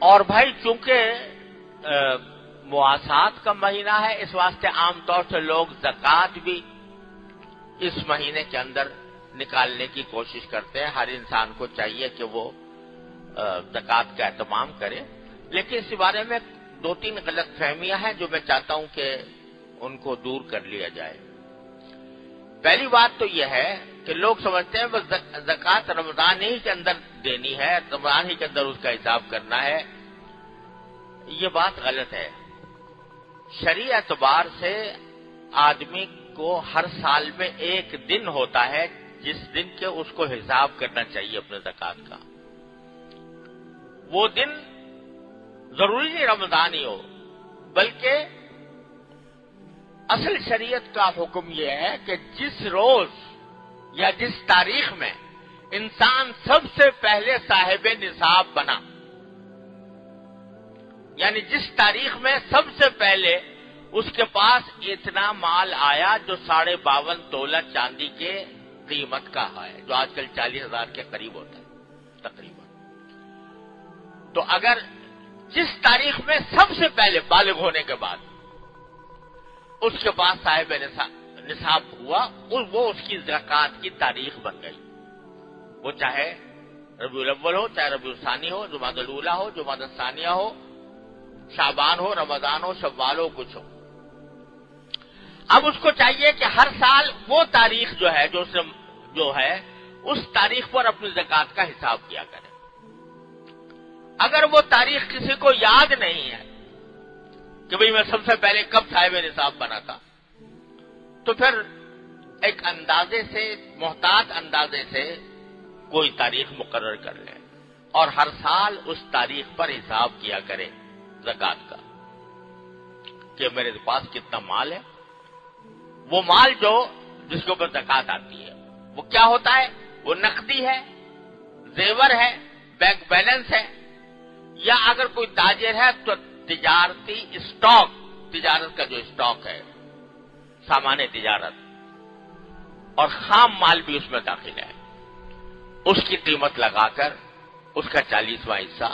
اور بھائی چونکہ مواسات کا مہینہ ہے، اس واسطے عام طور سے لوگ زکوٰۃ بھی اس مہینے کے اندر نکالنے کی کوشش کرتے ہیں۔ ہر انسان کو چاہیے کہ وہ زکوٰۃ کا اہتمام کرے، لیکن اس بارے میں 2-3 غلط فہمیاں ہیں جو میں چاہتا ہوں کہ ان کو دور کر لیا جائے۔ پہلی بات تو یہ ہے کہ لوگ سمجھتے ہیں بس زکوٰۃ رمضان ہی کے اندر دینی ہے، رمضان ہی کے اندر اس کا حساب کرنا ہے۔ یہ بات غلط ہے۔ شرعی اعتبار سے آدمی کو ہر سال میں ایک دن ہوتا ہے جس دن کے اس کو حساب کرنا چاہیے اپنے زکوٰۃ کا۔ وہ دن ضروری نہیں رمضان ہی ہو، بلکہ اصل شریعت کا حکم یہ ہے کہ جس روز یا جس تاریخ میں انسان سب سے پہلے صاحب نصاب بنا، یعنی جس تاریخ میں سب سے پہلے اس کے پاس اتنا مال آیا جو 52.5 تولہ چاندی کے قیمت کا ہے، جو آج کل 40,000 کے قریب ہوتا ہے تقریباً۔ تو اگر جس تاریخ میں سب سے پہلے بالغ ہونے کے بعد اس کے پاس صاحب نصاب ہوا، وہ اس کی زکوٰۃ کی تاریخ بن گئی، وہ چاہے ربیع الاول ہو، چاہے ربیع الثانی ہو، جمادی الاولیٰ ہو، جمادی الثانیہ ہو، شعبان ہو، رمضان ہو، شوال ہو، کچھ ہو۔ اب اس کو چاہیے کہ ہر سال وہ تاریخ جو ہے اس تاریخ پر اپنی زکوٰۃ کا حساب کیا کرے۔ اگر وہ تاریخ کسی کو یاد نہیں ہے کہ بھئی میں سب سے پہلے کب صاحب نصاب بنا تھا، تو پھر ایک اندازے سے، محتاط اندازے سے کوئی تاریخ مقرر کر لے اور ہر سال اس تاریخ پر حساب کیا کرے زکوٰۃ کا کہ میرے پاس کتنا مال ہے۔ وہ مال جس کے اوپر زکوٰۃ آتی ہے وہ کیا ہوتا ہے؟ وہ نقدی ہے، زیور ہے، بینک بیلنس ہے، یا اگر کوئی تاجر ہے تو تجارتی اسٹاک، تجارت کا جو اسٹاک ہے، سامان تجارت، اور خام مال بھی اس میں داخل ہے، اس کی قیمت لگا کر اس کا 40واں حصہ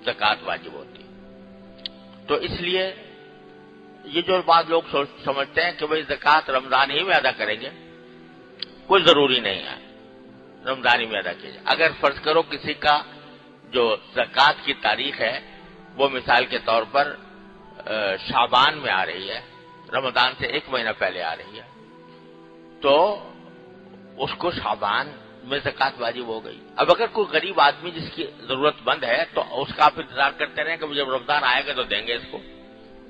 زکوٰۃ واجب ہوتی ہے۔ تو اس لیے یہ جو بات لوگ سمجھتے ہیں کہ بھئی زکوٰۃ رمضان ہی میں ادا کریں گے، کوئی ضروری نہیں ہے رمضان ہی میں ادا کیجیے۔ اگر فرض کرو کسی کا جو زکوٰۃ کی تاریخ ہے وہ مثال کے طور پر شعبان میں آ رہی ہے، رمضان سے 1 مہینہ پہلے آ رہی ہے، تو اس کو شعبان میں زکوٰۃ واجب ہو گئی۔ اب اگر کوئی غریب آدمی جس کی ضرورت مند ہے تو اس کا آپ انتظار کرتے رہیں کہ جب رمضان آئے گا تو دیں گے اس کو،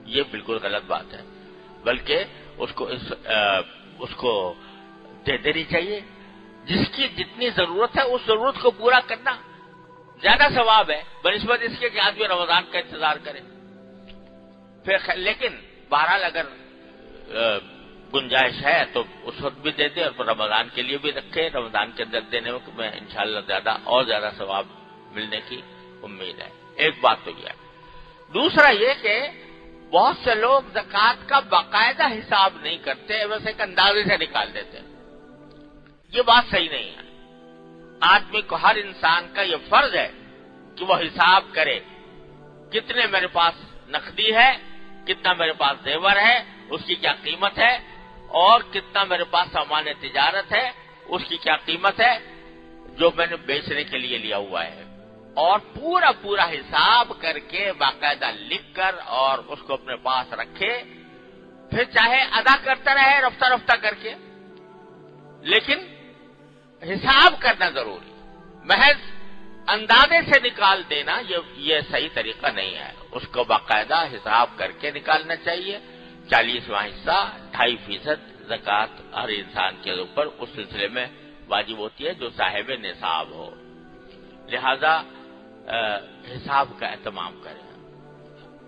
یہ بالکل غلط بات ہے، بلکہ اس کو دے دینی چاہیے۔ جس کی جتنی ضرورت ہے اس ضرورت کو پورا کرنا زیادہ ثواب ہے بنسبت اس کے کہ آدمی رمضان کا انتظار کرے۔ پھر لیکن بہرحال اگر گنجائش ہے تو اس وقت بھی دے دے اور رمضان کے لیے بھی رکھے، رمضان کے اندر دینے میں انشاءاللہ زیادہ ثواب ملنے کی امید ہے۔ ایک بات تو یہ ہے۔ دوسرا یہ کہ بہت سے لوگ زکوٰۃ کا باقاعدہ حساب نہیں کرتے، بس ایک اندازے سے نکال دیتے ہیں۔ یہ بات صحیح نہیں ہے۔ آدمی کو، ہر انسان کا یہ فرض ہے کہ وہ حساب کرے کتنے میرے پاس نقدی ہے، کتنا میرے پاس زیور ہے، اس کی کیا قیمت ہے، اور کتنا میرے پاس سامان تجارت ہے، اس کی کیا قیمت ہے جو میں نے بیچنے کے لیے لیا ہوا ہے، اور پورا حساب کر کے باقاعدہ لکھ کر اور اس کو اپنے پاس رکھے، پھر چاہے ادا کرتا رہے رفتہ کر کے، لیکن حساب کرنا ضروری۔ محض اندازے سے نکال دینا یہ صحیح طریقہ نہیں ہے، اس کو باقاعدہ حساب کر کے نکالنا چاہیے۔ 40واں حصہ 2.5% زکوٰۃ ہر انسان کے اوپر اس سلسلے میں واجب ہوتی ہے جو صاحب نصاب ہو، لہذا حساب کا اہتمام کریں،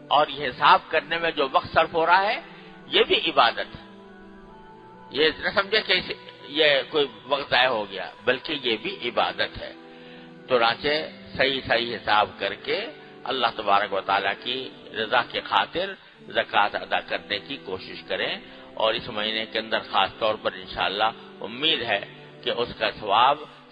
اور یہ حساب کرنے میں جو وقت صرف ہو رہا ہے یہ بھی عبادت ہے۔ یہ نہ سمجھے کہ یہ کوئی وقت ضائع ہو گیا، بلکہ یہ بھی عبادت ہے۔ تو چنانچہ صحیح حساب کر کے اللہ تبارک و تعالیٰ کی رضا کی خاطر زکوٰۃ ادا کرنے کی کوشش کریں، اور اس مہینے کے اندر خاص طور پر انشاءاللہ امید ہے کہ اس کا ثواب